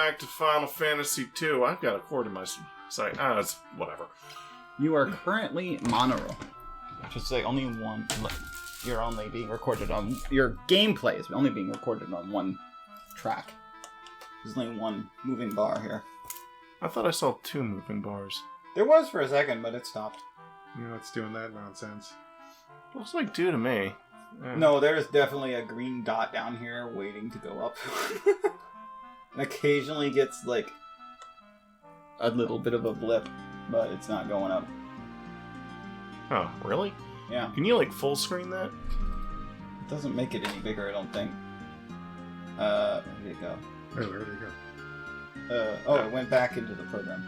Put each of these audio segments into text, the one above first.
back to Final Fantasy II. I've got a cord in my sight. It's whatever. You are currently monorail. Which is like only one. You're only being recorded on. Your gameplay is only being recorded on one track. There's only one moving bar here. I thought I saw 2 moving bars. There was for a second, but it stopped. You know, it's doing that nonsense. Looks like 2 to me. No, there's definitely a green dot down here waiting to go up. And occasionally gets like a little bit of a blip, but it's not going up. Oh, really? Yeah. Can you, like, full screen that? It doesn't make it any bigger, I don't think. Where did it go? Oh, where did it go? It went back into the program.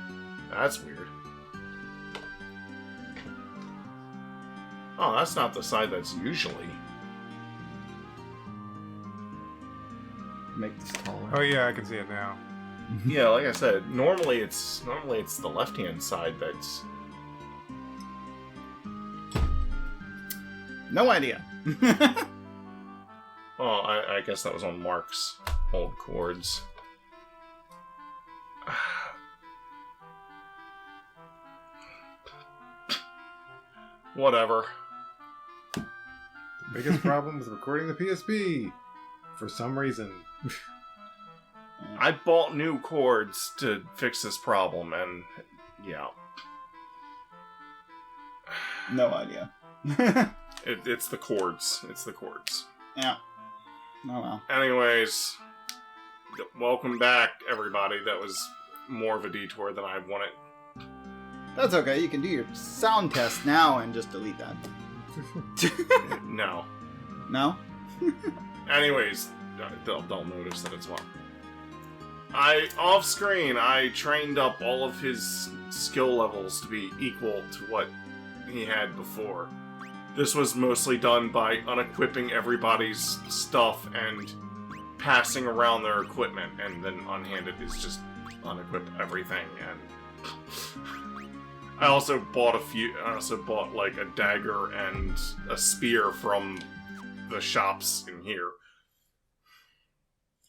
That's weird. Oh, that's not the side that's usually. Make this taller. Oh yeah, I can see it now. Yeah, like I said, normally it's the left-hand side that's. No idea. Well, I guess that was on Mark's old chords. Whatever. The biggest problem with recording the PSP, for some reason. I bought new cords to fix this problem, and yeah. No idea. It's the cords. It's the cords. Yeah. Oh well. Anyways, welcome back, everybody. That was more of a detour than I wanted. That's okay. You can do your sound test now and just delete that. No. No? Anyways, they'll notice that it's one. Off screen, I trained up all of his skill levels to be equal to what he had before. This was mostly done by unequipping everybody's stuff and passing around their equipment, and then unhanded is just unequip everything. And I also bought like a dagger and a spear from the shops in here.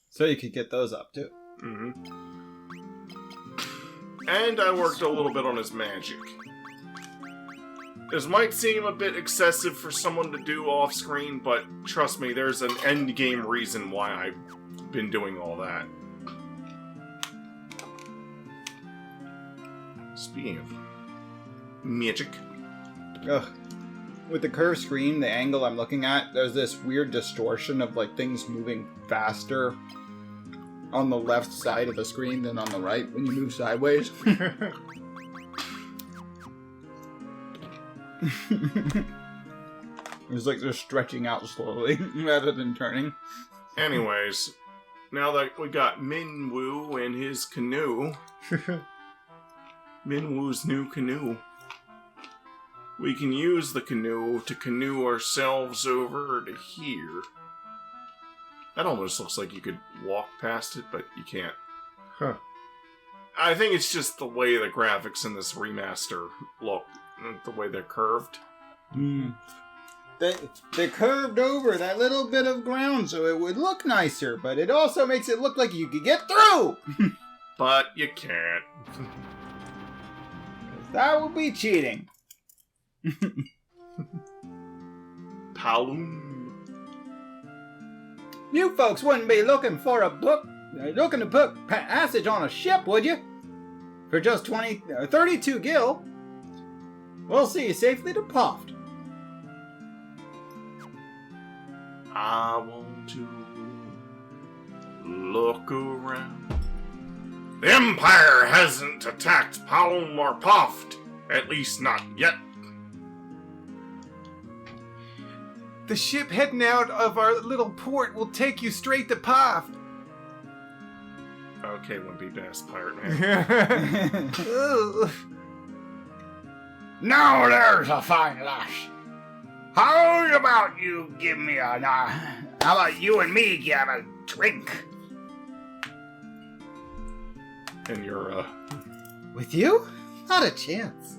So you could get those up too. Mm-hmm. And I worked a little bit on his magic. This might seem a bit excessive for someone to do off-screen, but trust me, there's an endgame reason why I've been doing all that. Speaking of magic. Ugh. With the curved screen, the angle I'm looking at, there's this weird distortion of like things moving faster on the left side of the screen than on the right when you move sideways. It's like they're stretching out slowly rather than turning. Anyways, now that we got Minwoo and his canoe, Minwoo's new canoe, we can use the canoe to canoe ourselves over to here. That almost looks like you could walk past it, but you can't. Huh. I think it's just the way the graphics in this remaster look, the way they're curved. They curved over that little bit of ground so it would look nicer, but it also makes it look like you could get through! But you can't. That would be cheating. Paloom. You folks wouldn't be looking to put passage on a ship, would you? For just 32 gil. We'll see you safely to Poft. I want to look around. The Empire hasn't attacked Paloom or Poft. At least not yet. The ship heading out of our little port will take you straight to Poft. Okay, Wimpy Bass Pirate Man. Now there's a fine lash. How about you give me a... how about you and me give a drink? And you're, With you? Not a chance.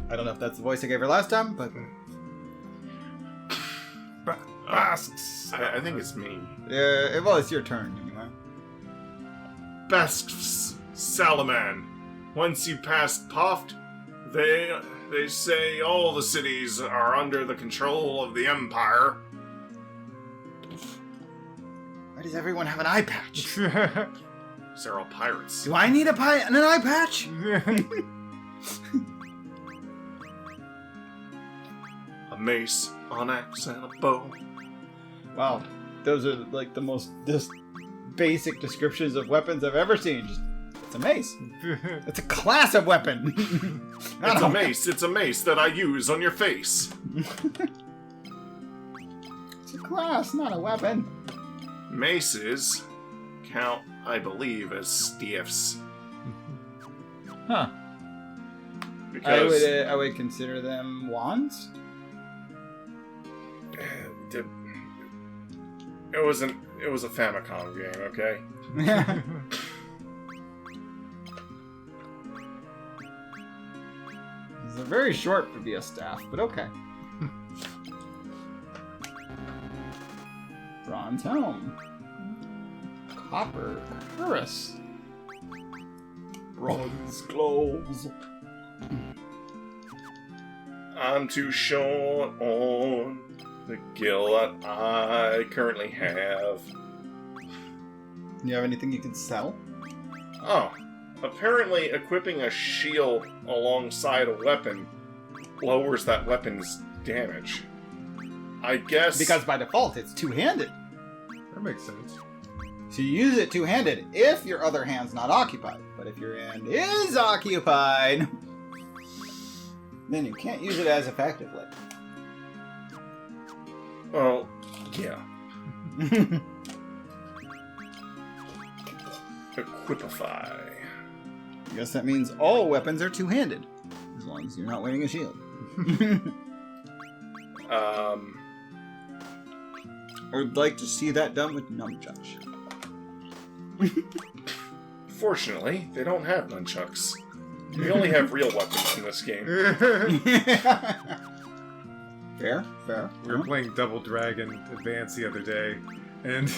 I don't know if that's the voice I gave her last time, but... Basques. I think it's me. Well, it's your turn anyway. Basques Salaman. Once you pass Poft, they say all the cities are under the control of the Empire. Why does everyone have an eye patch? They're all pirates. Do I need an eye patch? A mace, an axe, and a bow. Wow, those are like the most basic descriptions of weapons I've ever seen. It's a mace. It's a class of weapon. It's a mace. It's a mace that I use on your face. It's a class, not a weapon. Maces count, I believe, as stiffs. Huh. Because I would consider them wands. it was a Famicom game, okay? They're very short to be a staff, but okay. Bronze helm. Copper cuirass. Bronze gloves. I'm too short on the gill that I currently have. You have anything you can sell? Oh, apparently equipping a shield alongside a weapon lowers that weapon's damage. I guess... Because by default, it's two-handed. That makes sense. So you use it two-handed if your other hand's not occupied. But if your hand is occupied, then you can't use it as effectively. Well, yeah. Equipify. I guess that means all weapons are two-handed, as long as you're not wearing a shield. I would like to see that done with nunchucks. Fortunately, they don't have nunchucks. We only have real weapons in this game. Fair. We were playing Double Dragon Advance the other day, and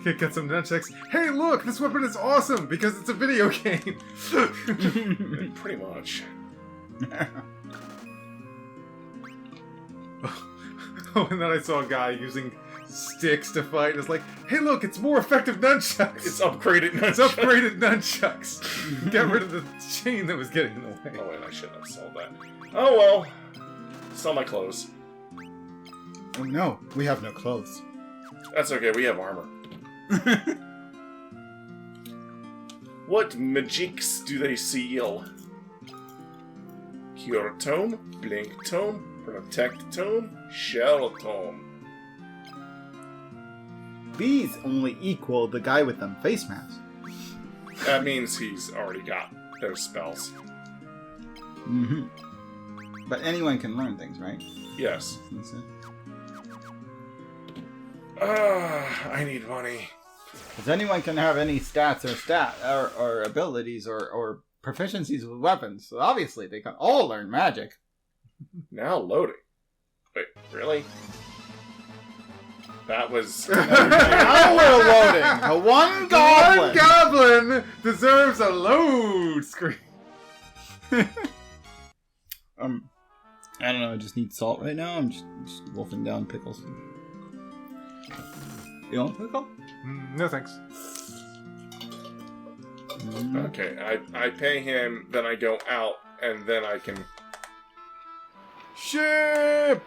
it got some nunchucks. Hey, look, this weapon is awesome because it's a video game. Pretty much. Oh, and then I saw a guy using sticks to fight, and it's like, hey, look, it's more effective nunchucks. It's upgraded nunchucks. It's upgraded nunchucks. Get rid of the chain that was getting in the way. Oh wait, I shouldn't have sold that. Oh well. Sell my clothes. Oh no, we have no clothes. That's okay, we have armor. What magics do they seal? Cure Tome, Blink Tome, Protect Tome, Shell Tome. These only equal the guy with them face masks. That means he's already got those spells. Mm-hmm. But anyone can learn things, right? Yes. That's it. I need money. Because anyone can have any stats or abilities or proficiencies with weapons. So obviously they can all learn magic. Now loading. Wait, really? That was... Now we're loading. The one goblin. One goblin deserves a load screen. I don't know. I just need salt right now. I'm just wolfing down pickles. You want pickle? No thanks. Okay, I pay him, then I go out, and then I can... Ship!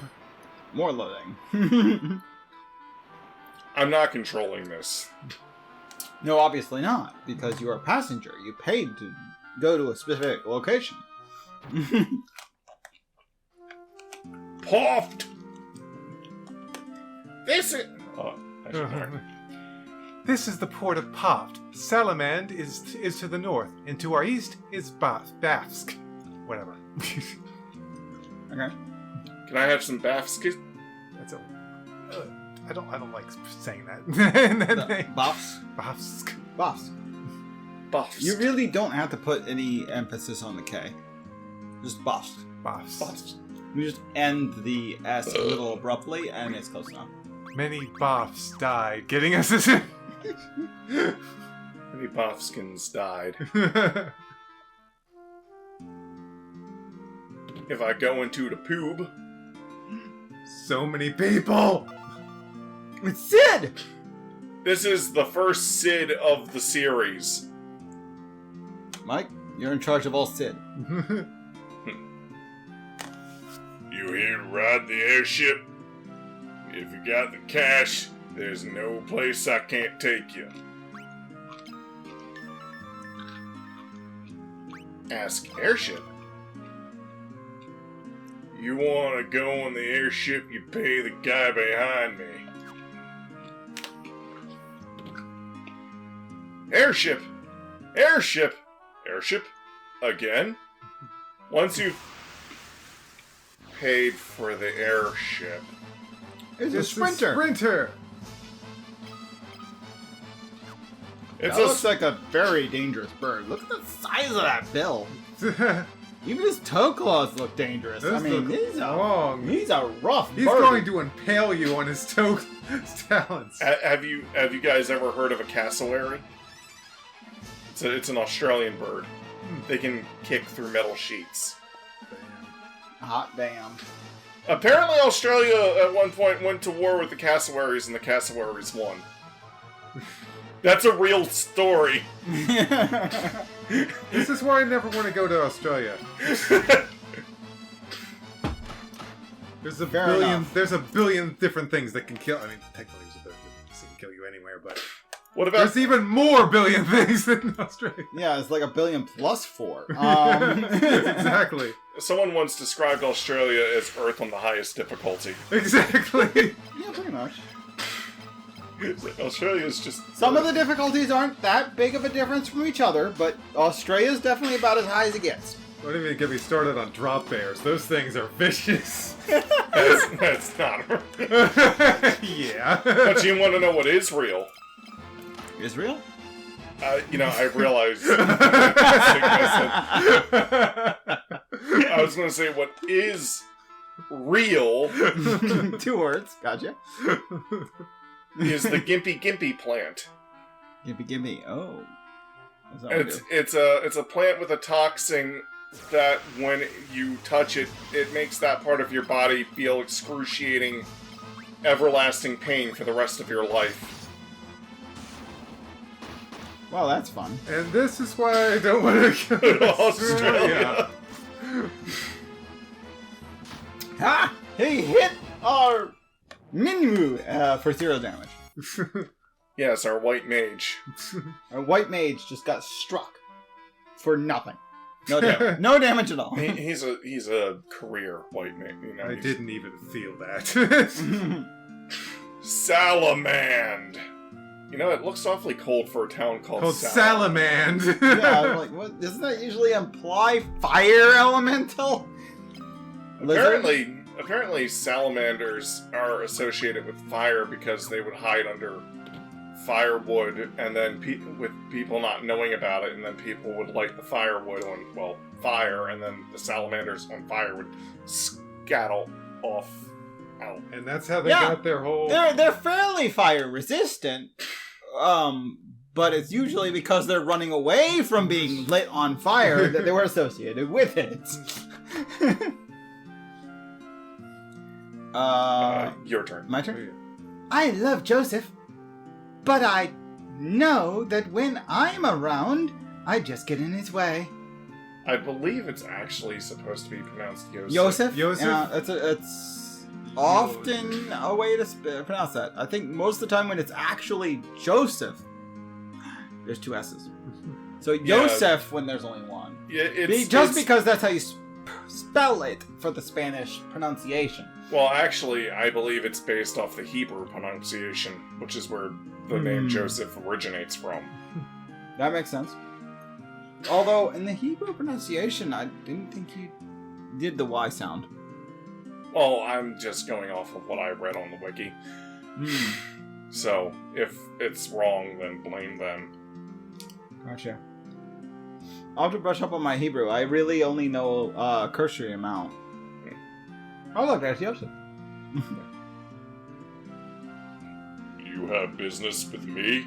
More loading. I'm not controlling this. No, obviously not, because you are a passenger. You paid to go to a specific location. Poft! This is... Oh, I should mark. This is the port of Poft. Salamand is to the north, and to our east is Bafsk. Whatever. Okay. Can I have some Bafskis? That's a. I don't like saying that. Buffs? Bafsk. Buffs. Buffs. You really don't have to put any emphasis on the K. Just buffs. Bafsk. Buffs. You just end the S a little abruptly, and it's close enough. Many boffs died getting us this. Many Bofskins died. If I go into the poob... So many people! It's Sid! This is the first Sid of the series. Mike, you're in charge of all Sid. You here to ride the airship? If you got the cash, there's no place I can't take you. Ask airship. You want to go on the airship, you pay the guy behind me. Airship! Airship! Airship? Again? Once you've paid for the airship. It's a It's sprinter. a sprinter! It's That a looks like a very dangerous bird. Look at the size of that bill. Even his toe claws look dangerous. I Those mean, look he's long. a rough He's bird. going to impale you on his talons. Have you guys ever heard of a cassowary? It's an Australian bird. They can kick through metal sheets. Hot damn. Apparently Australia at one point went to war with the cassowaries and the cassowaries won. That's a real story. This is why I never want to go to Australia. There's a Fair billion. enough. There's a billion different things that can kill. I mean, technically, there's a billion things that can kill you anywhere, but What about there's even more billion things in Australia. Yeah, it's like a billion plus 4. Exactly. someone once described Australia as Earth on the highest difficulty. Exactly. Yeah, pretty much. Australia's just Some of the difficulties aren't that big of a difference from each other, but Australia's definitely about as high as it gets. Don't even get me started on drop bears. Those things are vicious. that's not. Yeah. But you want to know what is real? Israel? I realized. I was going to say what is real 2 words. Gotcha. is the Gimpy plant. Gimme. Oh. That's not what It's a plant with a toxin that when you touch it, it makes that part of your body feel excruciating, everlasting pain for the rest of your life. Well, that's fun. And this is why I don't want to go to Australia. Ha! He hit our Minwu for 0 damage. Yes, our white mage. Our white mage just got struck for nothing. No damage. No damage at all. He's a career white mage. I he's- didn't even feel that. Salamand. It looks awfully cold for a town called Salamand. Yeah, I'm like, what? Doesn't that usually imply fire elemental? Lizard? Apparently salamanders are associated with fire because they would hide under firewood, and then with people not knowing about it, and then people would light the firewood on, fire, and then the salamanders on fire would scuttle off out. And that's how they Yeah. got their whole... They're fairly fire resistant, but it's usually because they're running away from being lit on fire that they were associated with it. Your turn. My turn? I love Joseph, but I know that when I'm around, I just get in his way. I believe it's actually supposed to be pronounced Yosef. Joseph? Joseph? Yeah, it's often a way to pronounce that. I think most of the time when it's actually Joseph, there's 2 S's. So Joseph when there's only 1. Yeah, Because that's how you spell it for the Spanish pronunciation. Well, actually, I believe it's based off the Hebrew pronunciation, which is where the name Joseph originates from. That makes sense. Although, in the Hebrew pronunciation, I didn't think you did the Y sound. Well, I'm just going off of what I read on the wiki. So, if it's wrong, then blame them. Gotcha. I'll have to brush up on my Hebrew. I really only know cursory amount. Oh, look, there's Joseph. have business with me?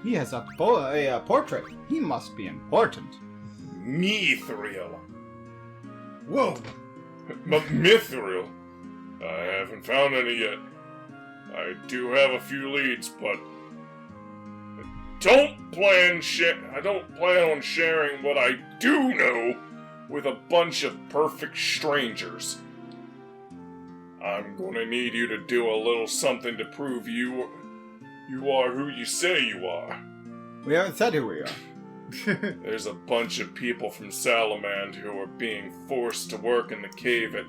He has a portrait. He must be important. Mythril. Whoa! Mythril? I haven't found any yet. I do have a few leads, but I don't plan on sharing what I do know with a bunch of perfect strangers. I'm gonna need you to do a little something to prove you are who you say you are. We haven't said who we are. There's a bunch of people from Salamand who are being forced to work in the cave at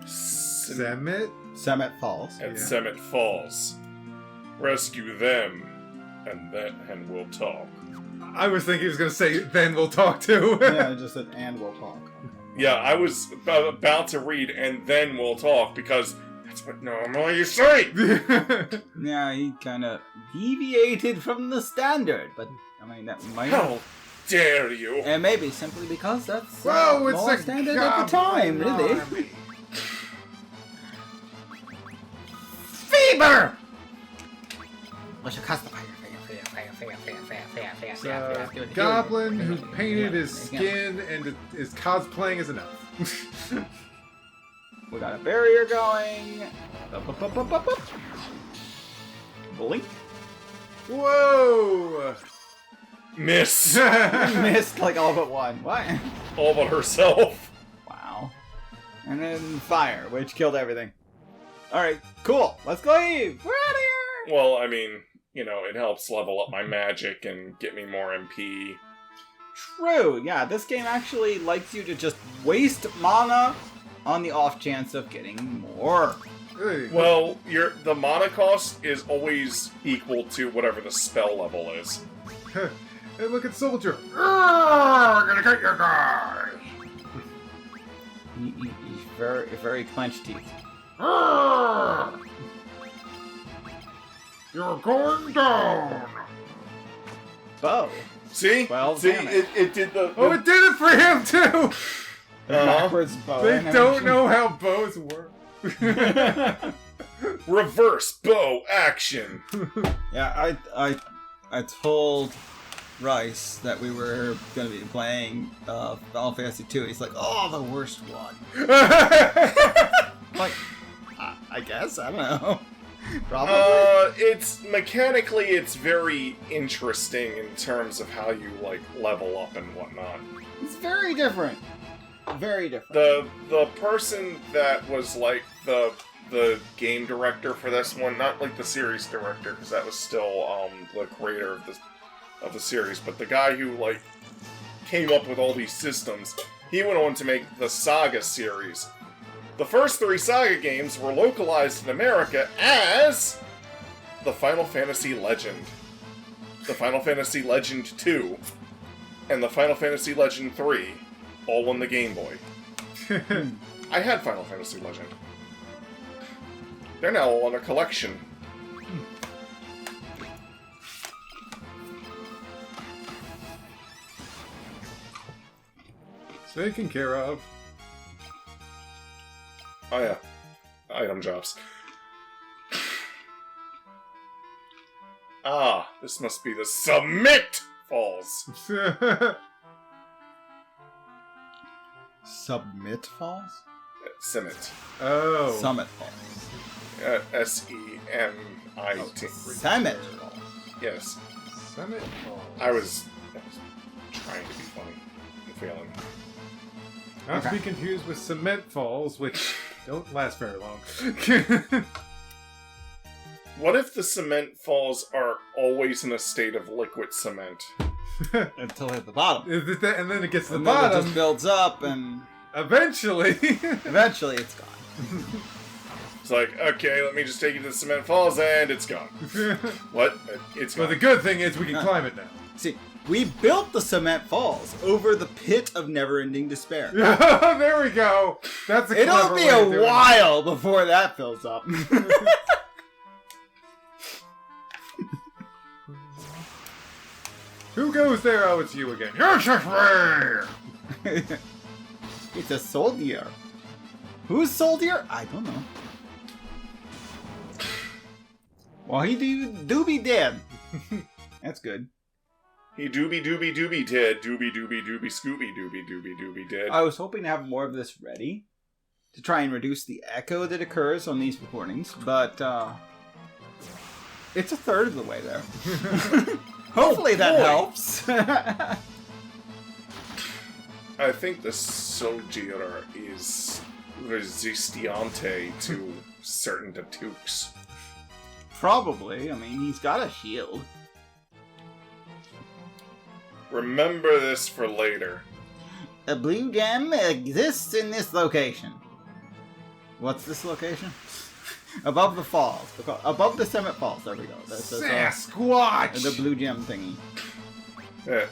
Semet? Semet Falls. At Semet Falls. Rescue them, and we'll talk. I was thinking he was going to say, then we'll talk too. Yeah, I just said, and we'll talk. Yeah, I was about to read, and then we'll talk, because that's what normally you say! Yeah, he kind of deviated from the standard, but, I mean, that might... How dare you! And maybe simply because that's Whoa, it's more a standard at the time, really. Fever! Goblin who's painted his skin and is cosplaying as an elf. We got a barrier going. Blink. Whoa! Miss! Missed like all but one. What? All but herself. Wow. And then fire, which killed everything. Alright, cool. Let's go leave. We're out of here! Well, I mean, you know, it helps level up my magic and get me more MP. True, yeah, this game actually likes you to just waste mana on the off chance of getting more. Hey. Well, the mana cost is always equal to whatever the spell level is. Hey, look at Soldier. I'm gonna get your guy. He's very clenched teeth. You're going down. Bow. See? Well, see, damn it. it did the... Oh, it did it for him too. Backwards bow. They animation. don't know how bows work. Reverse bow action. Yeah, I told Rice that we were going to be playing Final Fantasy 2. He's like, oh, the worst one. Like, I guess, I don't know. Probably. It's mechanically, it's very interesting in terms of how you like level up and whatnot. It's very different. Very different. The person that was like the game director for this one, not like the series director, because that was still the creator of the series, but the guy who like came up with all these systems, he went on to make the Saga series. The first 3 Saga games were localized in America as the Final Fantasy Legend, the Final Fantasy Legend 2, and the Final Fantasy Legend 3, all on the Game Boy. I had Final Fantasy Legend. They're now all in a collection. Taken care of. Oh yeah. Item drops. Ah, this must be the Submit Falls. Submit Falls? Summit. Oh. Summit Falls. S-E-M-I-T. Summit Falls. Yes. Summit Falls. I was trying to be funny. I'm failing. Not to Okay. be confused with Cement Falls, which don't last very long. What if the cement falls are always in a state of liquid cement? Until at the bottom. And then it gets to the And then it bottom. just builds up, and Eventually. eventually it's gone. It's like, okay, let me just take you to the cement falls, and it's gone. What? It's Well, gone. the good thing is we can climb it now. See, we built the Cement Falls over the pit of never-ending despair. There we go. That's a It'll clever be way of a doing it. while before that fills up. Who goes there? Oh, it's you again. Yes, it's me! It's a soldier. Who's soldier? I don't know. Well, he do be dead. That's good. He doobie dead, doobie Scooby dead. I was hoping to have more of this ready to try and reduce the echo that occurs on these recordings, but it's a third of the way there. Hopefully that helps. I think the Soldier is resistente to certain attacks. Probably. I mean, he's got a shield. Remember this for later. A blue gem exists in this location. What's this location? Above the falls. Above the Summit Falls. There we go. That's Sasquatch! the blue gem thingy. Yeah.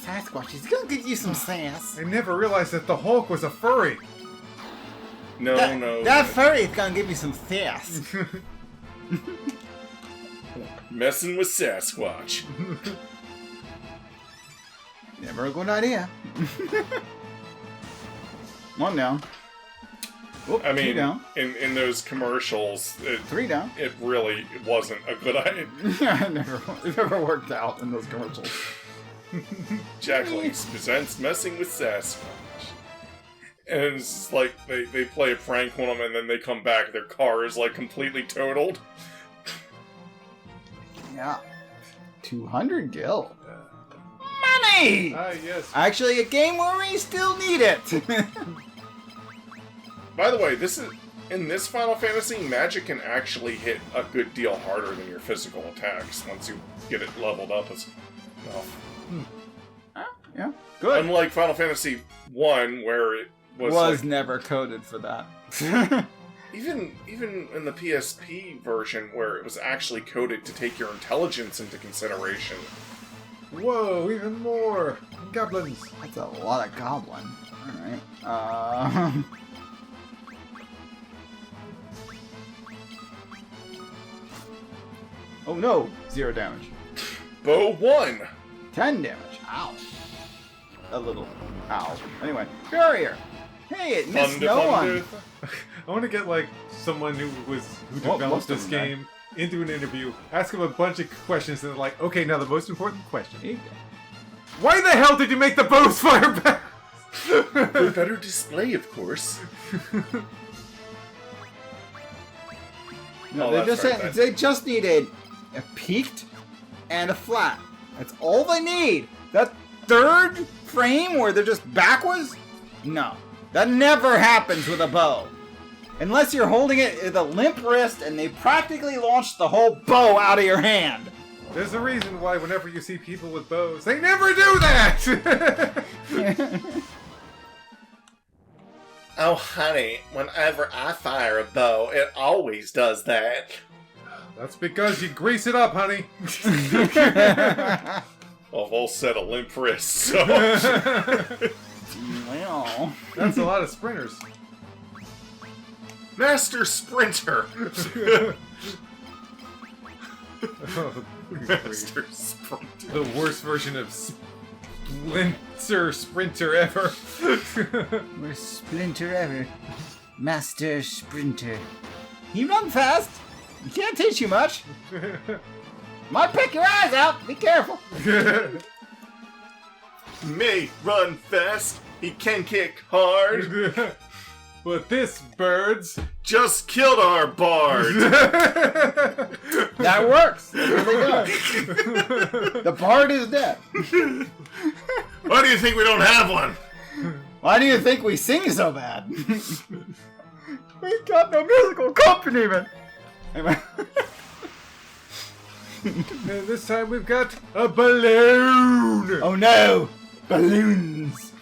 Sasquatch is gonna give you some sass. I never realized that the Hulk was a furry. No. That furry is gonna give you some sass. Messing with Sasquatch. Never a good idea. One down. Whoop, I mean, two down. in those commercials, Three down. it really wasn't a good idea. it never worked out in those commercials. Jack Links presents Messing with Sasquatch. And it's like, they play a prank on them and then they come back, their car is like completely totaled. Yeah. 200 gil. Money! Yes. Actually, a game where we still need it. By the way, in this Final Fantasy, magic can actually hit a good deal harder than your physical attacks once you get it leveled up as well. Yeah, good. Unlike Final Fantasy 1, where it was never coded for that. even in the PSP version, where it was actually coded to take your intelligence into consideration. Whoa, even more! Goblins! That's a lot of goblin. Alright. Oh no! 0 damage. Bow 1! 10 damage. Ow. A little. Ow. Anyway, barrier! Hey, it missed no one! I want to get, like, someone who developed most of this them game into an interview, ask him a bunch of questions, and they're like, okay, now the most important question. Why the hell did you make the bows fire back? For better display, of course. No, Oh, they just needed a peaked and a flat. That's all they need. That third frame where they're just backwards? No. That never happens with a bow. Unless you're holding it with a limp wrist and they practically launched the whole bow out of your hand. There's a reason why whenever you see people with bows, they never do that! Oh, honey, whenever I fire a bow, it always does that. That's because you grease it up, honey. Well, I've all said a limp wrist, so... Well... That's a lot of sprinters. Master Sprinter! Oh, Master Sprinter. the worst version of Sprinter ever. Worst splinter ever. Master Sprinter. He run fast. He can't teach you much. Might pick your eyes out. Be careful. May run fast, he can kick hard. But this bird's Just killed our bard. That works. It really does. The bard is dead. Why do you think we don't have one? Why do you think we sing so bad? We've got no musical accompaniment. Anyway. and this time we've got a balloon. Oh no! Balloons!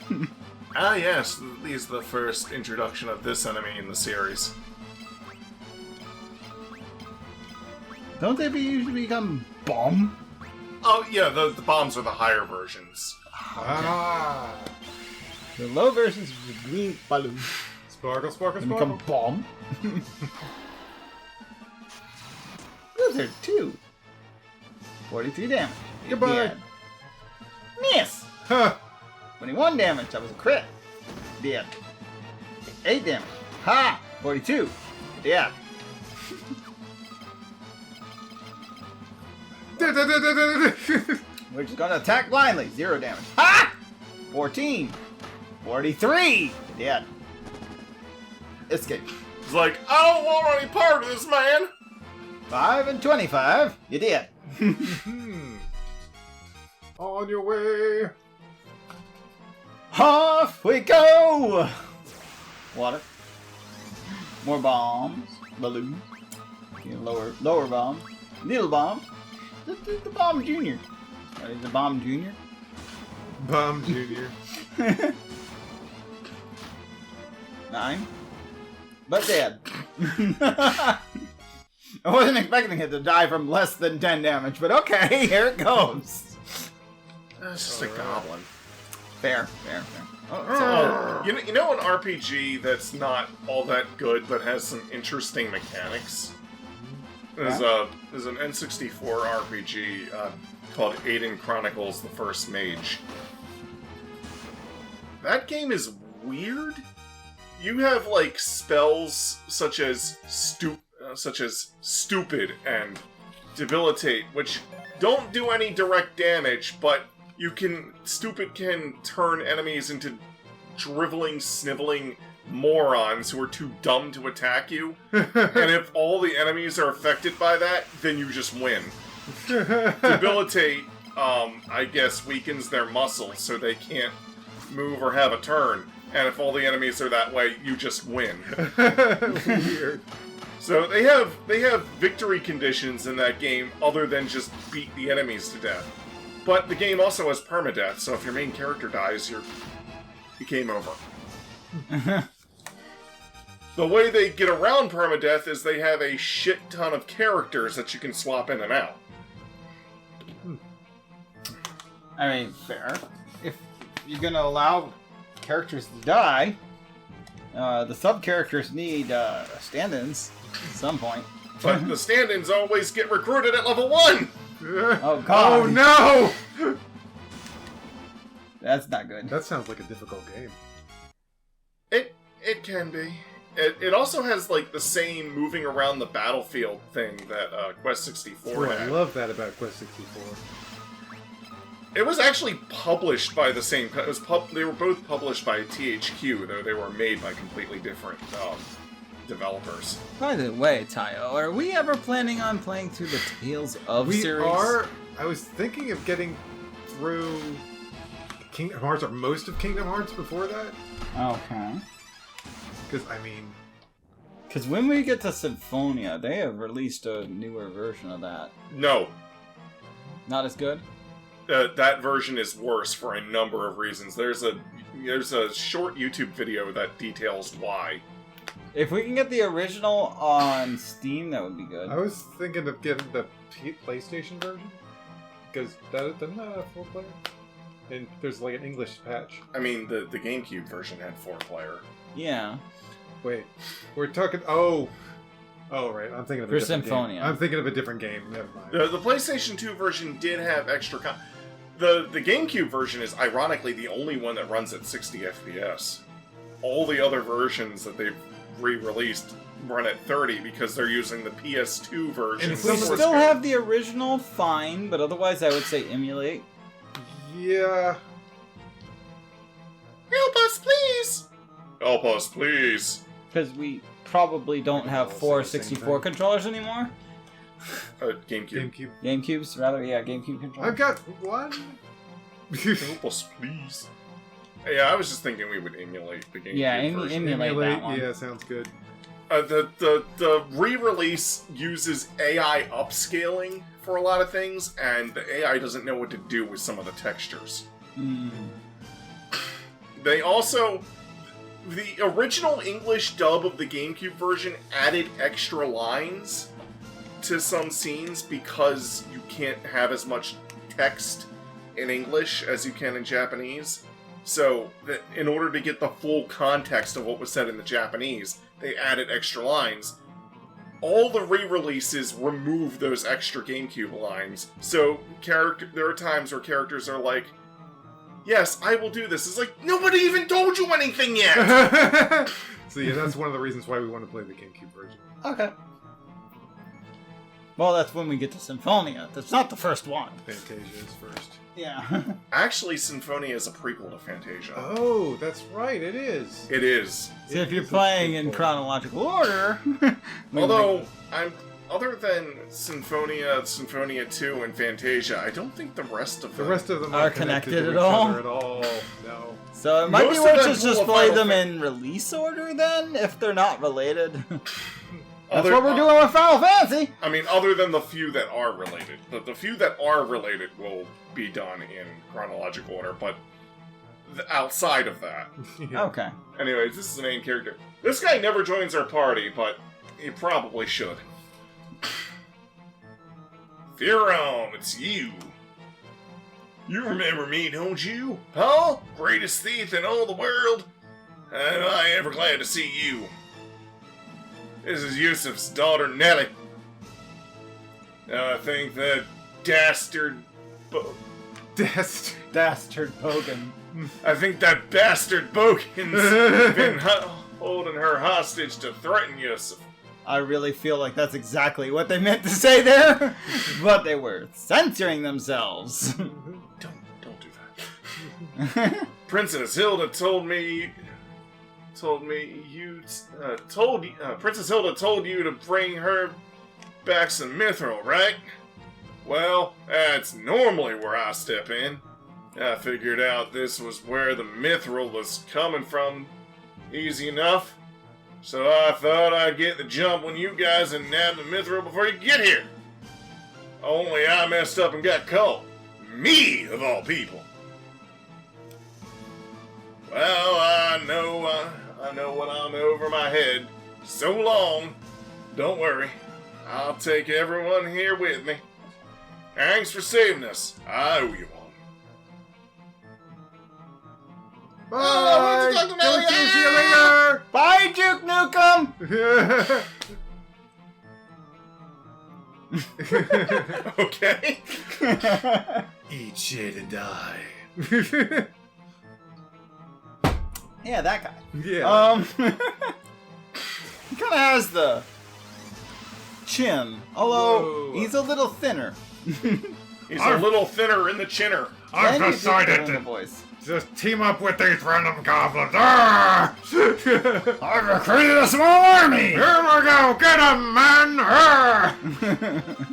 Ah, yes, these are the first introduction of this enemy in the series. Don't they usually become bomb? Oh, yeah, the bombs are the higher versions. Ah. The low versions of the green balloon. Sparkle, sparkle, They sparkle. become bomb. Those are 2. 43 damage. Goodbye. Dead. Miss! Huh. 21 damage. That was a crit. Dead. 8 damage. Ha! 42. Dead. We're just gonna attack blindly. 0 damage. Ha! 14. 43. Dead. Escape. He's like, I don't want any part of this, man. 5 and 25. You did. On your way. Off we go. Water. More bombs. Balloons. Okay, lower bomb. Needle bomb. The bomb junior. Is the bomb junior? Bomb Junior. 9. But dead. I wasn't expecting it to die from less than 10 damage, but okay, here it goes. It's just a goblin. Fair. Oh, you know an RPG that's not all that good but has some interesting mechanics? There's an N64 RPG called Aiden Chronicles: The First Mage. That game is weird. You have like spells such as stupid and debilitate, which don't do any direct damage, but stupid can turn enemies into driveling, sniveling morons who are too dumb to attack you. And if all the enemies are affected by that, then you just win. Debilitate, I guess, weakens their muscles so they can't move or have a turn. And if all the enemies are that way, you just win. Weird. So they have victory conditions in that game other than just beat the enemies to death. But the game also has permadeath, so if your main character dies, you game over. The way they get around permadeath is they have a shit ton of characters that you can swap in and out. I mean, fair. If you're gonna allow characters to die, the sub-characters need stand-ins at some point. But the stand-ins always get recruited at level 1! Oh god. Oh no! That's not good. That sounds like a difficult game. It can be. It also has like the same moving around the battlefield thing that Quest 64 I had. love that about Quest 64. It was actually published by the same. They were both published by THQ, though they were made by completely different developers. By the way, Tayo, are we ever planning on playing through the Tales of series? We are. I was thinking of getting through Kingdom Hearts, or most of Kingdom Hearts before that. Okay. Because, I mean... Because when we get to Symphonia, they have released a newer version of that. No. Not as good? That version is worse for a number of reasons. There's a short YouTube video that details why. If we can get the original on Steam, that would be good. I was thinking of getting the PlayStation version. Because doesn't that have 4-player? And there's like an English patch. I mean, the GameCube version had 4-player. Yeah. Wait, we're talking... Oh, right. I'm thinking of a For different Symphonia. game. I'm thinking of a different game. Never mind. The PlayStation 2 version did have extra... The GameCube version is ironically the only one that runs at 60 FPS. All the other versions that they've re-released run at 30 because they're using the PS2 version. If we still have the original, fine, but otherwise I would say emulate. Yeah. Help us, please! Help us, please! Because we probably don't have All 4 say the same 64 thing. controllers anymore. GameCube. GameCubes, rather, yeah, GameCube controllers. I've got one. Help us, please. Yeah, I was just thinking we would emulate the GameCube version. emulate that one. Yeah, sounds good. The re-release uses AI upscaling for a lot of things, and the AI doesn't know what to do with some of the textures. They also... The original English dub of the GameCube version added extra lines to some scenes because you can't have as much text in English as you can in Japanese. So, in order to get the full context of what was said in the Japanese, they added extra lines. All the re-releases remove those extra GameCube lines. So, there are times where characters are like, yes, I will do this. It's like, nobody even told you anything yet! So yeah, that's one of the reasons why we want to play the GameCube version. Okay. Well, that's when we get to Symphonia. That's not the first one. Fantasia is first. Yeah. Actually, Symphonia is a prequel to Fantasia. Oh, that's right, it is. It is. So if you're playing in chronological order... Although, other than Symphonia, Symphonia 2, and Fantasia, I don't think the rest of them... The rest of them are aren't connected to at each all? other at all. No. So it might Most be of worth them just pull a play Final them in release order then, if they're not related. That's Other- what we're doing with Final Fantasy! I mean, other than the few that are related. The few that are related will be done in chronological order, but outside of that. Yeah. Okay. Anyways, this is the main character. This guy never joins our party, but he probably should. Theron, it's you. You remember me, don't you? Paul? Greatest thief in all the world? Am I ever glad to see you. This is Yusuf's daughter, Nellie. I think that dastard... Dastard Bogan. I think that bastard Bogan's been holding her hostage to threaten Yusuf. I really feel like that's exactly what they meant to say there, but they were censoring themselves. Don't do that. Princess Hilda Princess Hilda told you to bring her back some Mythril, right? Well, that's normally where I step in. I figured out this was where the Mythril was coming from easy enough. So I thought I'd get the jump on you guys and nab the Mythril before you get here. Only I messed up and got caught. Me, of all people. Well, I know what I'm over my head. So long. Don't worry. I'll take everyone here with me. Thanks for saving us. I owe you one. Bye! Talk to Nelly. See you later! Bye, Duke Nukem! Okay. Eat shit and die. Yeah, that guy. Yeah. He kind of has the chin, although Whoa. he's a little thinner. He's a little thinner in the chinner. I've And he's decided different in the to voice. just team up with these random goblins. Arrgh! I've recruited a small army! Here we go! Get 'em, man! Arrgh!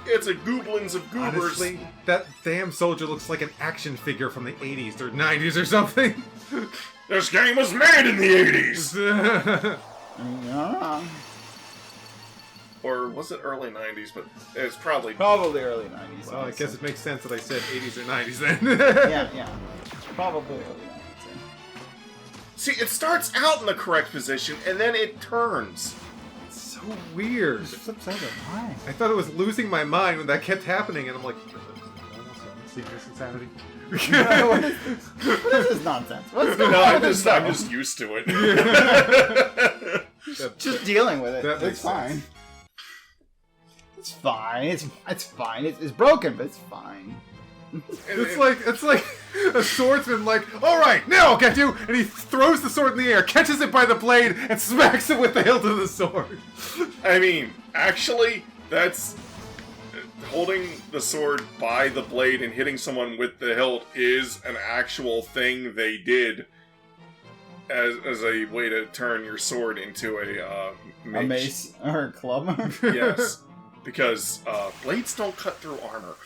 It's a goblins of goobers. Honestly, that damn soldier looks like an action figure from the 80s or 90s or something. This game was made in the 80s. Yeah. Or was it early 90s? But it's probably... Probably early 90s. Well, I guess it makes sense that I said 80s or 90s then. Yeah. Probably early 90s. See, it starts out in the correct position, and then it turns. It's so weird. Flip side of why? I thought I was losing my mind when that kept happening, and I'm like, secret insanity. What is this nonsense? What's going No, on I'm with this show? just used to it. Just dealing with it. That makes It's fine. sense. It's fine. It's fine. It's broken, but it's fine. It's like a swordsman, like, all right, now I'll get you, and he throws the sword in the air, catches it by the blade, and smacks it with the hilt of the sword. I mean, actually, that's... Holding the sword by the blade and hitting someone with the hilt is an actual thing they did as a way to turn your sword into a A mace or a club. Yes. Because blades don't cut through armor.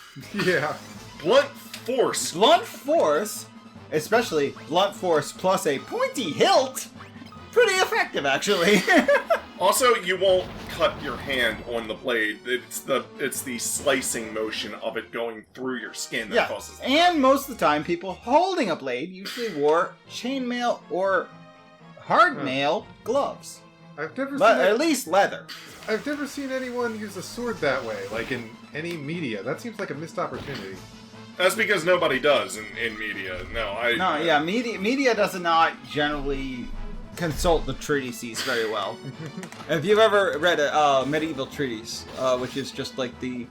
Yeah. Blunt force. Blunt force, especially blunt force plus a pointy hilt, pretty effective actually. Also, you won't cut your hand on the blade. It's the slicing motion of it going through your skin that Yeah, causes that. and most of the time, people holding a blade usually wore chainmail or hard mail gloves, I've never but seen at least leather. I've never seen anyone use a sword that way, like in any media. That seems like a missed opportunity. That's because nobody does in media. Media does not generally consult the treatises very well. If you've ever read a medieval treatise, which is just like the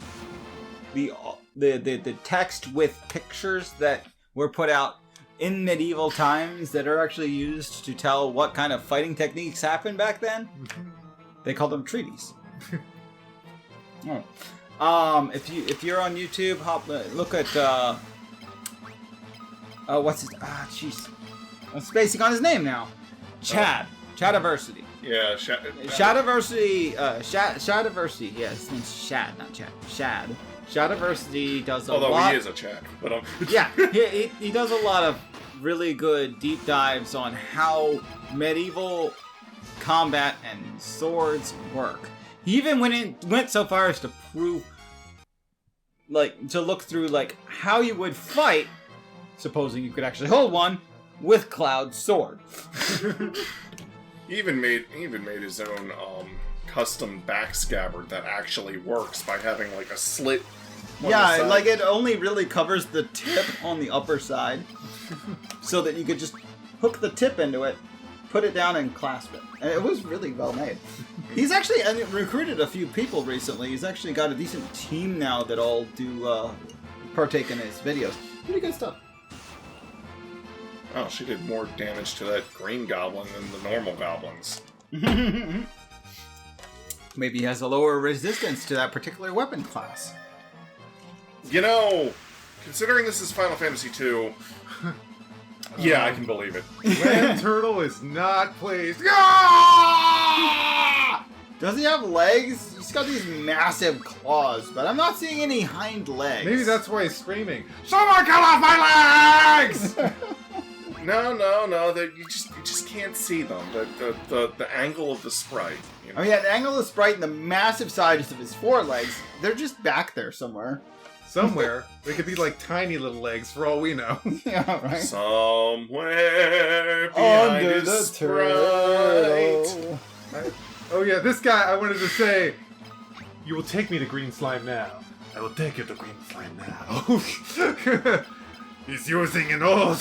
text with pictures that were put out in medieval times that are actually used to tell what kind of fighting techniques happened back then, they call them treaties. If you're on YouTube, look at what's his jeez, I'm spacing on his name now. Chadiversity. Yeah, Shadiversity. Shadiversity. Yeah, his name's Shad, not Chad. Shad. Shadiversity does a lot. Although he is a Chad, but yeah, he does a lot of really good deep dives on how medieval combat and swords work. He even went so far as to prove, to look through how you would fight, supposing you could actually hold one, with Cloud's sword. He even made his own custom back scabbard that actually works by having a slit. Yeah, it only really covers the tip on the upper side, so that you could just hook the tip into it, put it down, and clasp it. And it was really well made. He's actually recruited a few people recently. He's actually got a decent team now that all do partake in his videos. Pretty good stuff. Oh, she did more damage to that green goblin than the normal goblins. Maybe he has a lower resistance to that particular weapon class. You know, considering this is Final Fantasy II, yeah, I can believe it. Land Turtle is not pleased. Does he have legs? He's got these massive claws, but I'm not seeing any hind legs. Maybe that's why he's screaming, "Someone cut off my legs!" No, you just can't see them. The angle of the sprite. You know? Oh yeah, the angle of the sprite and the massive size of his forelegs, they're just back there somewhere. Somewhere. They could be tiny little legs for all we know. Yeah, right. Somewhere behind under the sprite. Oh yeah, this guy, I wanted to say, "You will take me to Green Slime now. I will take you to Green Slime now." He's using an old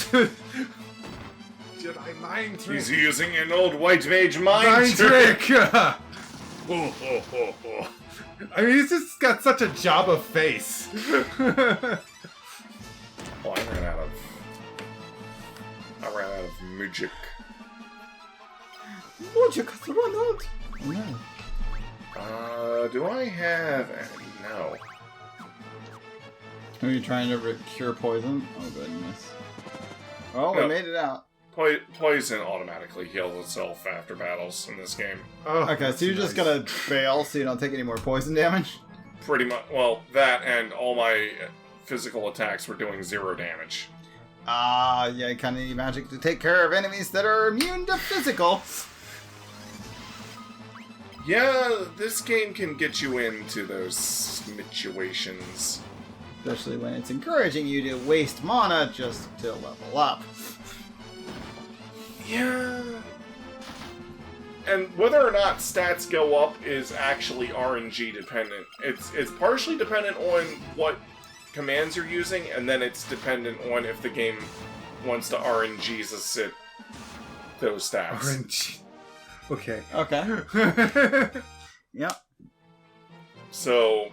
Jedi mind trick. He's using an old white mage mind trick. I mean, he's just got such a Jabba face. Oh, I ran out of magic. Magic has run out. No. Do I have any? No. Are you trying to cure poison? Oh goodness. Oh, No. we made it out. Poison automatically heals itself after battles in this game. Oh, Okay, so you're just gonna fail so you don't take any more poison damage? Pretty much. Well, that and all my physical attacks were doing 0 damage. Yeah, you kinda need magic to take care of enemies that are immune to physical. Yeah, this game can get you into those situations. Especially when it's encouraging you to waste mana just to level up. Yeah. And whether or not stats go up is actually RNG dependent. It's partially dependent on what commands you're using, and then it's dependent on if the game wants to RNG-assist those stats. RNG. Okay. Okay. Yep. So,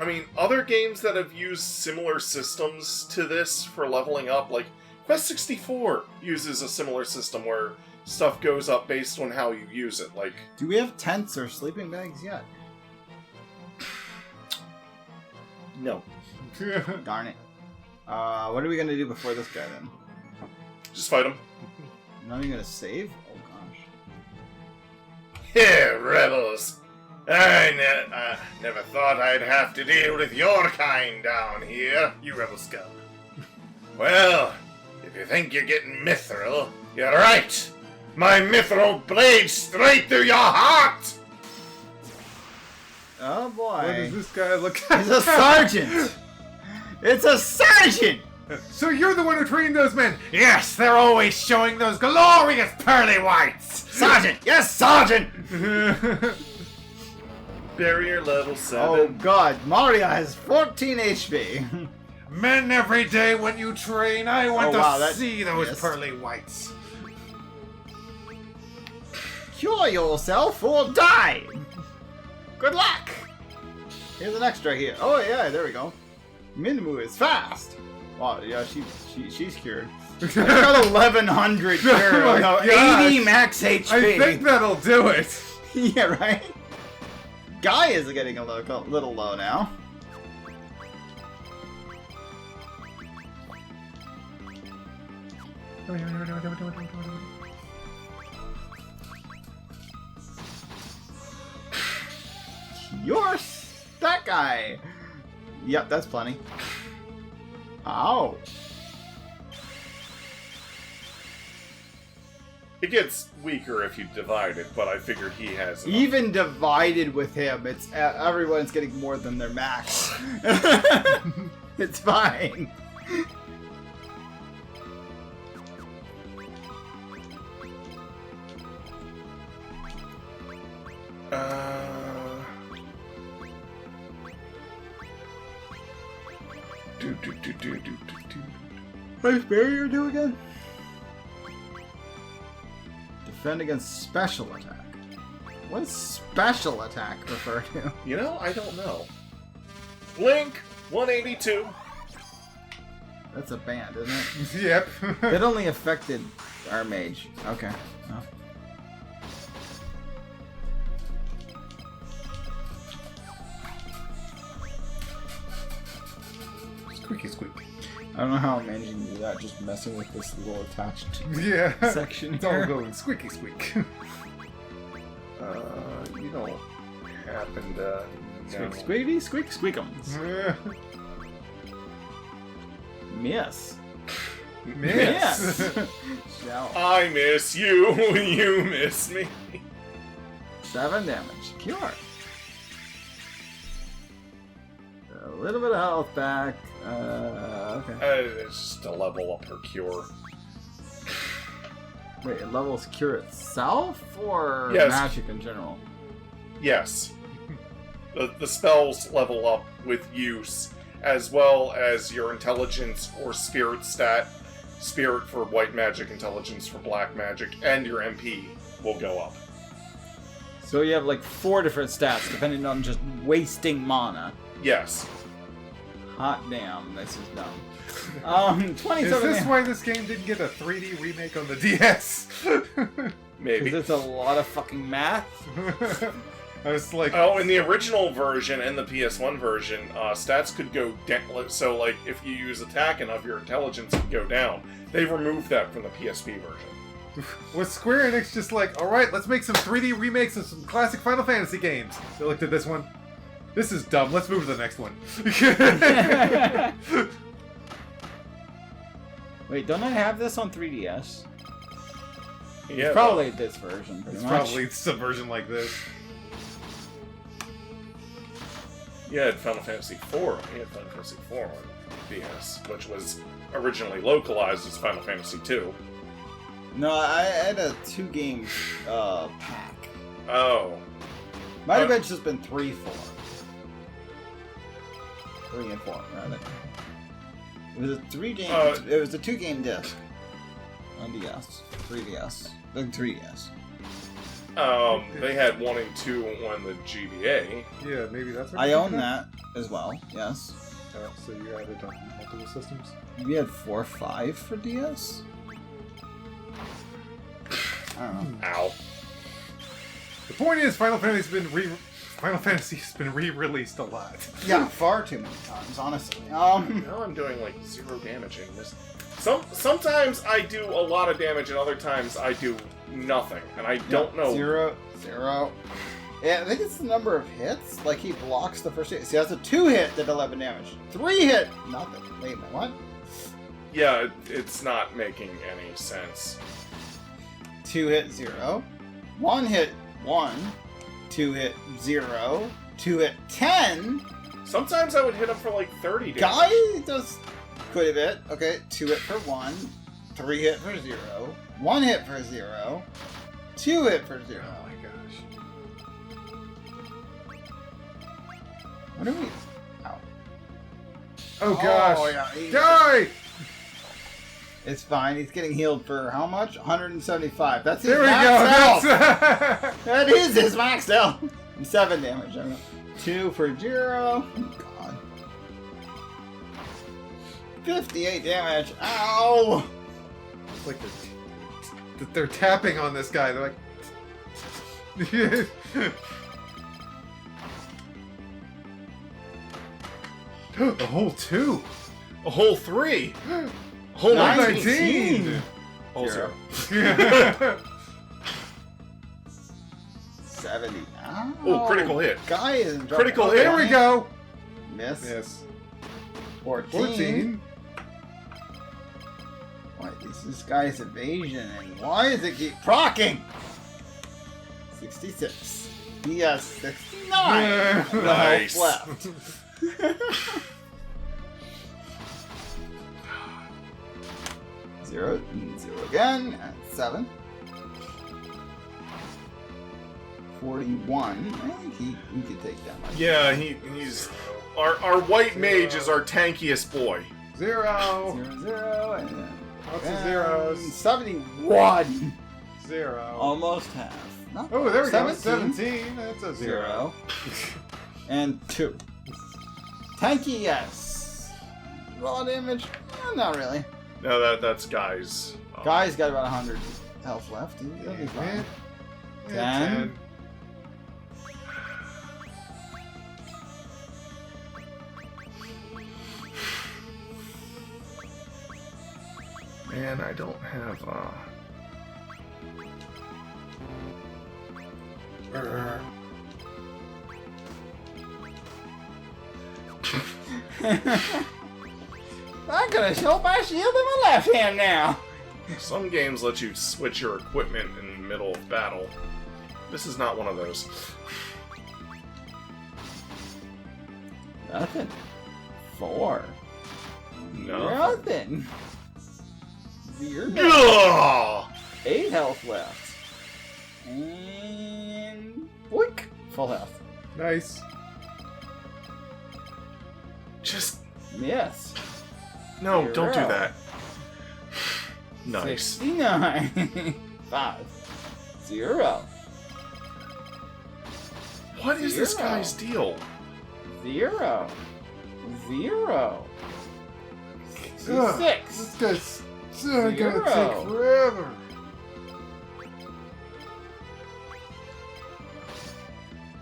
I mean, other games that have used similar systems to this for leveling up, like Quest 64 uses a similar system where stuff goes up based on how you use it. Like, Do we have tents or sleeping bags yet? no. Darn it. What are we gonna do before this guy then? Just fight him. Not even gonna save? Oh gosh. Yeah, rebels. I never thought I'd have to deal with your kind down here, you rebel scum. Well, if you think you're getting Mythril, you're right. My Mythril blade straight through your heart! Oh boy. What does this guy look He's a sergeant! It's a sergeant! So you're the one who trained those men? Yes, they're always showing those glorious pearly whites! Sergeant! Yes, sergeant! Barrier level 7. Oh god, Mario has 14 HP. Men, every day when you train, I want Oh, wow, to that- see those yes. pearly whites. Cure yourself or die! Good luck! Here's an extra here. Oh yeah, there we go. Minmu is fast. Wow, yeah, she's cured. I got 1100 cure. Oh my no, gosh. 80 max HP. I think that'll do it. Yeah, right? Guy is getting a little low now. You're that guy. Yep, that's plenty. Ow. It gets weaker if you divide it, but I figured he has enough. Even divided with him, it's everyone's getting more than their max. It's fine. What's barrier do again? Defend against special attack. What does special attack refer to? You know, I don't know. Blink 182. That's a band, isn't it? Yep. That only affected our mage. Okay. Oh. Squeaky squeak. I don't know how I'm managing to do that, just messing with this little attached Yeah. section It's all here. going squeaky squeak. You don't happen to... Squeak, squeaky, squeak, squeakums. Miss. Miss. Shell. I miss you, you miss me. 7 damage. Cure. A little bit of health back. Okay. It's just a level up her cure. Wait, it levels cure itself or Yes. magic in general? Yes. The spells level up with use, as well as your intelligence or spirit stat. Spirit for white magic, intelligence for black magic, and your MP will go up. So you have like 4 different stats depending on just wasting mana. Yes. Hot damn, this is dumb. 27 Is this damage. why this game didn't get a 3D remake on the DS? Maybe. Because it's a lot of fucking math. I was like, Oh, in the original version and the PS1 version, stats could go down. So, like, if you use attack enough, your intelligence could go down. They removed that from the PSP version. was Square Enix just like, alright, let's make some 3D remakes of some classic Final Fantasy games? They looked at this one. This is dumb. Let's move to the next one. Wait, don't I have this on 3DS? Yeah, Probably this version, pretty It's much. probably some version like this. You had Final Fantasy IV. You had Final Fantasy IV on DS, which was originally localized as Final Fantasy II. No, I had a 2-game pack. Oh. Might have just been 3, 4. 3 and 4, rather. It was a 3-game. It was a 2-game disc on DS, 3DS, then 3DS. They had 1 and 2 on the GBA. Yeah, maybe that's what I you're own thinking of? that as well. Yes. So you had it on multiple systems? We had 4, 5 for DS. I don't know. Ow. The point is, Final Fantasy's been re-released a lot. Yeah, far too many times, honestly. Now I'm doing like 0 damage in this. Sometimes I do a lot of damage, and other times I do nothing, and I don't know. 0, 0. Yeah, I think it's the number of hits. Like, he blocks the first hit. See, that's a 2 hit did 11 damage. 3 hit, nothing. Wait a minute, what? Yeah, it's not making any sense. 2 hit, 0. 1 hit, 1. 2 hit, 0. 2 hit, 10. Sometimes I would hit him for like 30 damage. Guy does quite a bit. Okay, 2 hit for 1. 3 hit for 0. 1 hit for 0. 2 hit for 0. Oh my gosh. What are we? Ow. Oh gosh. Oh, yeah, he- Die! It's fine. He's getting healed for how much? 175. That's his There we go. max health. That's... That is his max health. 7 damage. I don't know. 2 for 0. God. 58 damage. Ow! It's like they're tapping on this guy. They're like, A whole 2. A whole 3. A whole 19. 19. Whole 0. 70. Oh, critical hit. Guy is Critical hit. There we go. Miss. Yes. 14. 14. What is this guy's evasion and why does it keep procking? 66. He has 69. Nice. No left. 0, 0 again, and 7. 41. I think he could take that much. Yeah, he's... Our white mage is our tankiest boy. 0. 0, 0, and then... Lots of zeros. 71. 0. Almost half. Not Oh, there we go. 17. 17. That's a 0. 0. And 2. Tanky, yes. Raw damage? Not really. No, that's Guy's. Guy's got about 100 health left. He'll be fine. 10. Man, I don't have, I'm gonna show my shield in my left hand now. Some games let you switch your equipment in the middle of battle. This is not one of those. Nothing. 4. No. Nothing. 0. Ugh! 8 health left. And... boink. Full health. Nice. Just... Yes. No, don't do 0. that. Nice. 69. 5. 0. What is this 0. guy's deal? 0. 0. Ugh, 66. This guy's gonna 0. take forever.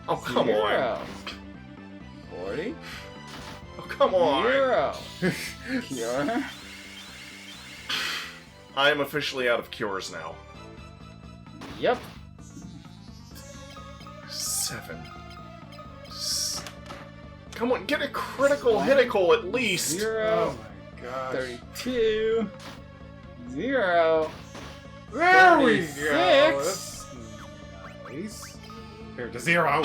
Oh, come on. 0. 40. Oh, come on. 0. Cure. I am officially out of cures now. Yep. 7. Come on, get a critical hitical at least. 0. Oh my gosh. 32. 0. There we 36. go. That's nice. Compared to 0.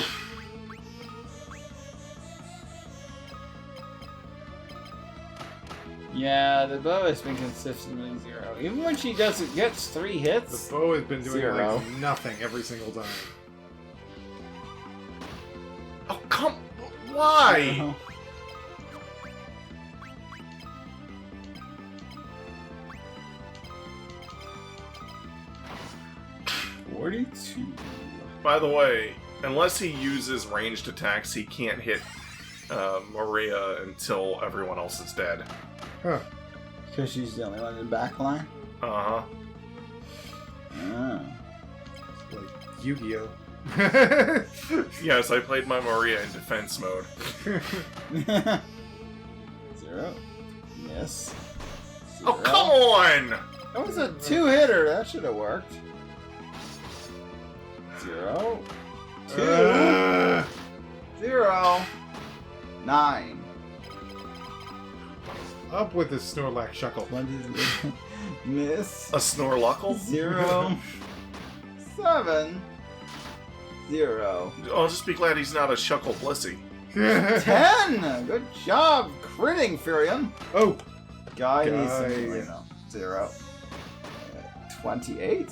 Yeah, the bow has been consistently 0. Even when she gets 3 The hits. bow has been doing 0. like nothing every single time. Oh, come... Why? 0. 42. By the way, unless he uses ranged attacks, he can't hit Maria until everyone else is dead. Huh. Because she's the only one in the back line? Uh-huh. Oh. Like Yu-Gi-Oh. Yes, I played my Maria in defense mode. 0. Yes. 0. Oh, come on! That was a 2-hitter. That should have worked. 0. 2. 0. 9. Up with this Snorlax Shuckle. What is it? Miss. A Snorluckle? 0. 7. 0. I'll just be glad he's not a Shuckle Blissey. 10. Good job critting, Furion. Oh! Guy needs Guy. some, 0. 28.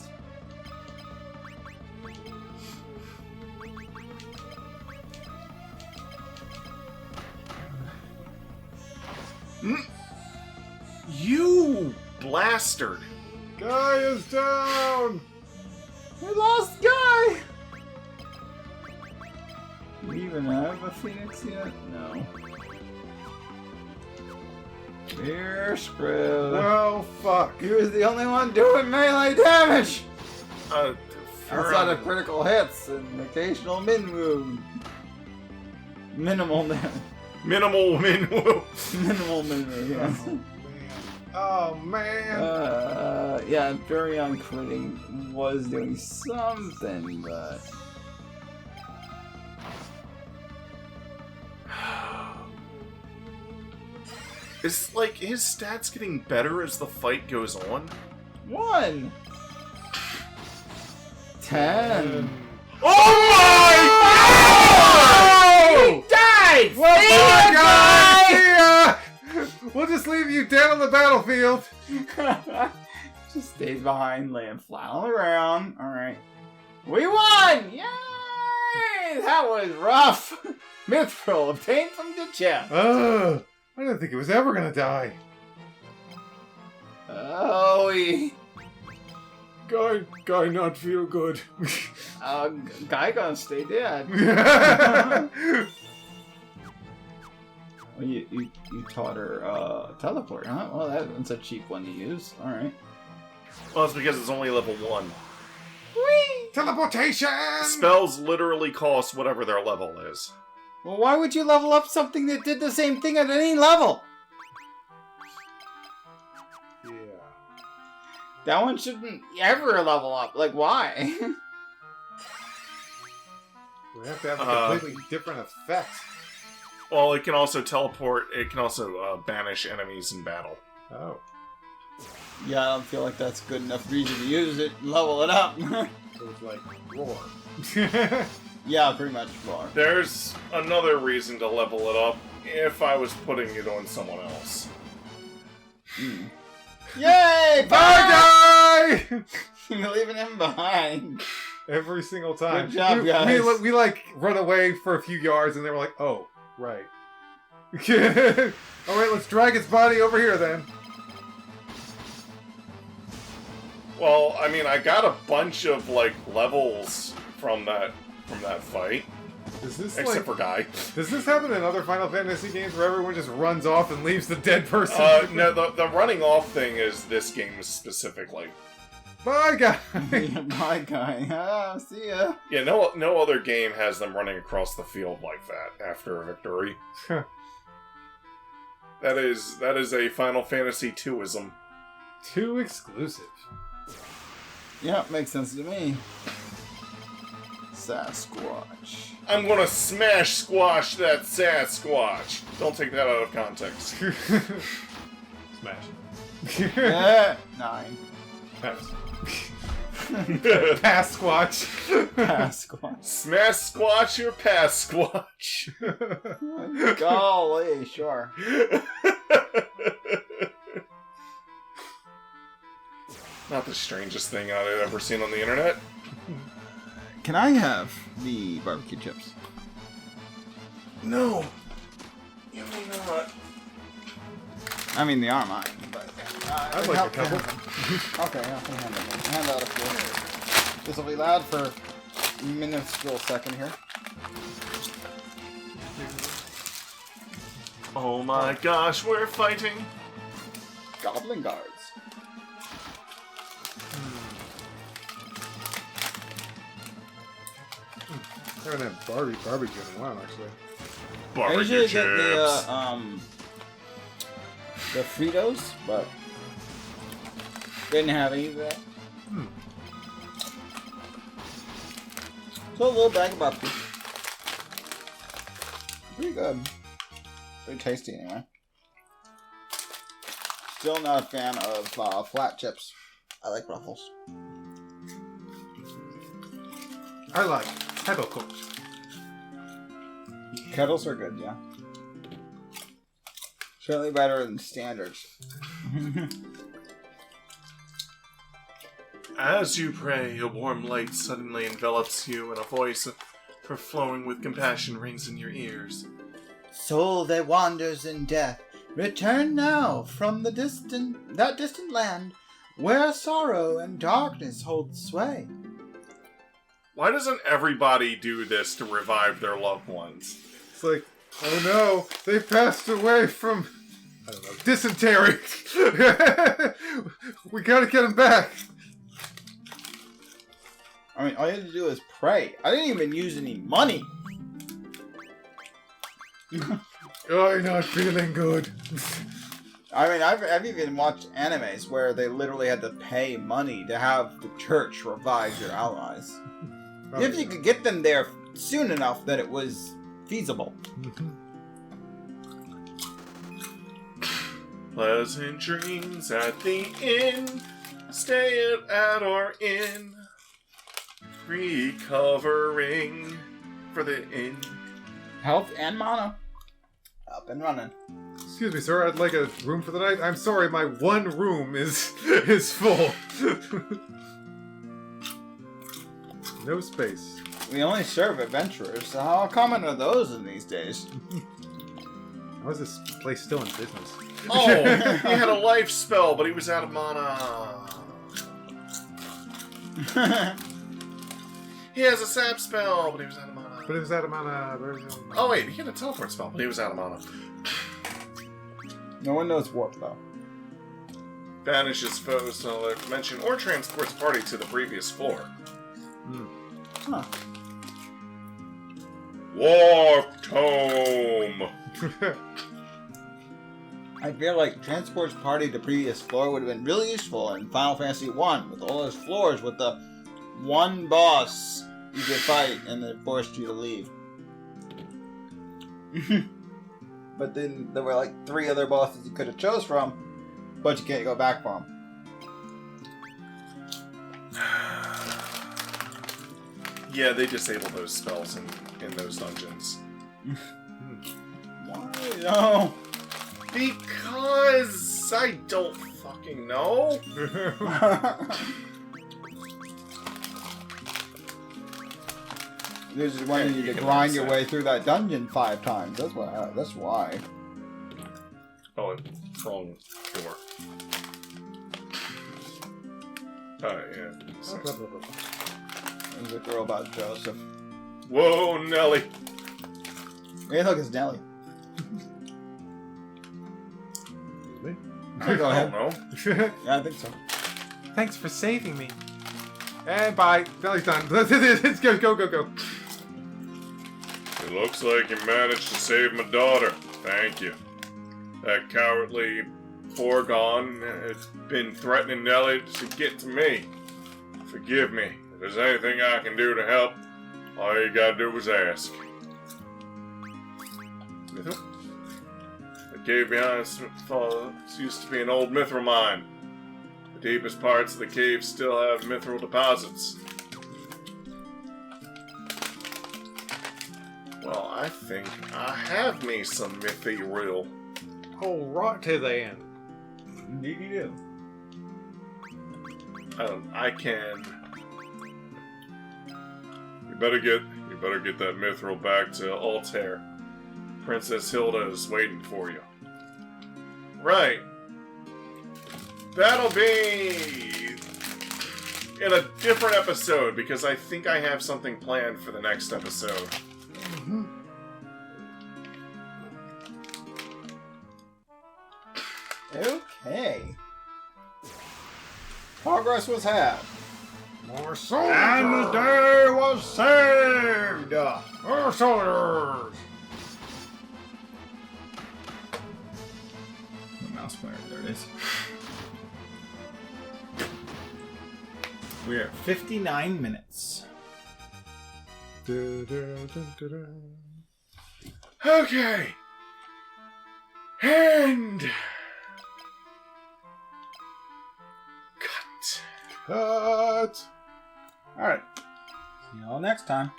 You blastard! Guy is down! We lost Guy! Do we even have a Phoenix yet? No. We're screwed. Well, fuck. He was the only one doing melee damage! Outside of critical hits and occasional minimal damage. Minimal. Minimal, yes. Oh man. Yeah, Furion critting was doing something, but... Is, like, his stats getting better as the fight goes on? 1! 10! Oh my He died! Well, See bye, ya, guys! See ya! We'll just leave you dead on the battlefield. Just stays behind, laying flat on the ground. Alright. We won! Yay! That was rough! Mythril obtained from the chest. I didn't think it was ever gonna die. Oh, Guy not feel good. Guy gonna stay dead. Well, you taught her teleport, huh? Well, that's a cheap one to use. Alright. Well, it's because it's only level 1. Whee! Teleportation! Spells literally cost whatever their level is. Well, why would you level up something that did the same thing at any level? Yeah. That one shouldn't ever level up. Like, why? We have to have a completely different effect. Well, it can also teleport. It can also banish enemies in battle. Oh. Yeah, I don't feel like that's good enough reason to use it and level it up. So it's like roar. Yeah, pretty much roar. There's another reason to level it up if I was putting it on someone else. Yay! Bye, guy! You're leaving him behind. Every single time. Good job, guys. We like run away for a few yards and they were like, oh, right. Alright, let's drag its body over here then. Well, I mean, I got a bunch of like levels from that fight, Is this except like, for Guy. does this happen in other Final Fantasy games where everyone just runs off and leaves the dead person? No, the running off thing is this game specifically. Bye, guy! Bye, guy. Ah, see ya. Yeah, no other game has them running across the field like that after a victory. That is a Final Fantasy 2ism. Too exclusive. Yeah, makes sense to me. Sasquatch. I'm gonna smash squash that Sasquatch. Don't take that out of context. Smash. Yeah, 9. Pass. Pass squatch. Sasquatch. Smash squash or pass squatch. Golly, sure. Not the strangest thing I've ever seen on the internet. Can I have the barbecue chips? No. You may not. I mean, they are mine, but... I'd like a couple. Okay, I can hand out a few. This will be loud for a minuscule second here. Oh my gosh, we're fighting. Goblin guards. I haven't had barbecue in a while, actually. I Barbecue usually chips. get the Fritos, but didn't have any of that. So a little bag of barbecue. Pretty good. Pretty tasty anyway. Still not a fan of flat chips. I like Ruffles. I like kettle cooked. Kettles are good, yeah. Certainly better than standards. As you pray, a warm light suddenly envelops you, and a voice flowing with compassion rings in your ears. Soul that wanders in death, return now from that distant land, where sorrow and darkness hold sway. Why doesn't everybody do this to revive their loved ones? It's like, oh no, they passed away from, I don't know, dysentery. We gotta get them back. I mean, all you had to do is pray. I didn't even use any money. I'm not feeling good. I mean, I've even watched animes where they literally had to pay money to have the church revive your allies. If you could get them there soon enough that it was feasible. Pleasant dreams at the inn. Stay at our inn. Recovering for the inn. Health and mana. Up and running. Excuse me, sir. I'd like a room for the night. I'm sorry, my one room is full. No space. We only serve adventurers, so how common are those in these days? How is this place still in business? Oh, he had a life spell, but he was out of mana. He has a sap spell, but he was out of mana. But it was out of mana. Oh wait, he had a teleport spell, but he was out of mana. No one knows warp, though. Banishes foes to another dimension or transports party to the previous floor. Huh. Warp Tome! I feel like transport's party to previous floor would have been really useful in Final Fantasy 1 with all those floors with the one boss you could fight and it forced you to leave. But then there were like 3 other bosses you could have chose from, but you can't go back for them. Yeah, they disable those spells in those dungeons. Why? No. Because I don't fucking know. This is wanting you to grind your way through that dungeon 5 times. That's why. That's why. Oh, it's wrong door. Oh, yeah. There's a girl about Joseph. Whoa, Nelly. Hey, look, it's Nelly. Me? Go ahead. I don't know. Yeah, I think so. Thanks for saving me. And bye. Nelly's done. Let's go. It looks like you managed to save my daughter. Thank you. That cowardly foregone has been threatening Nelly to get to me. Forgive me. If there's anything I can do to help, all you gotta do is ask. Mythril? The cave behind us used to be an old Mythril mine. The deepest parts of the cave still have Mythril deposits. Well, I think I have me some Mythril. Oh, right to the end. Indeed you do. I can. You better get that Mythril back to Altair. Princess Hilda is waiting for you. Right. That'll be in a different episode because I think I have something planned for the next episode. Okay. Progress was had. More soldiers. And the day was saved. More soldiers. The mouse pointer, there it is. We're at 59 minutes. Okay. And cut. Cut. Alright. See you all next time.